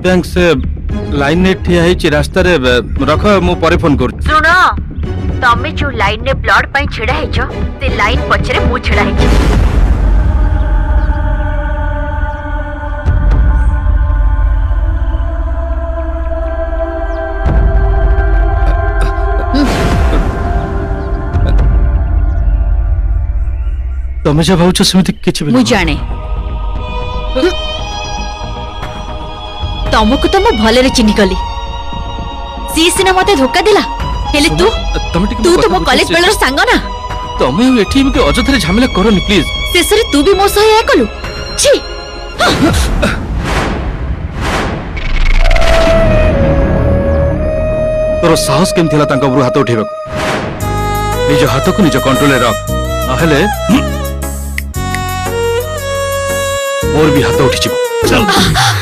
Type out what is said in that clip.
bank से line ने ठिया है रास्ता रे रख मु परे फोन कर सुन तमे जो लाइन ने ब्लड पाई छिड़ा हेछ ते लाइन पछरे मु छिड़ा हेछ तमे जा भाउछ समिति किछ भी मु जाने तमको तो मु भले चिन्हि गली सी सिना मते धोखा दिला हेले तू तू तो मो कॉलेज बेलर सांग ना तमे एठी एमती अजथरे झमेला करनी प्लीज शेषरे तू भी मो सह या कलु छी तोर साहस केम थिला तांका उपरु हाथ उठेबा निज हाथ को निज कंट्रोल रे रख नहेले और भी हाथ उठी चल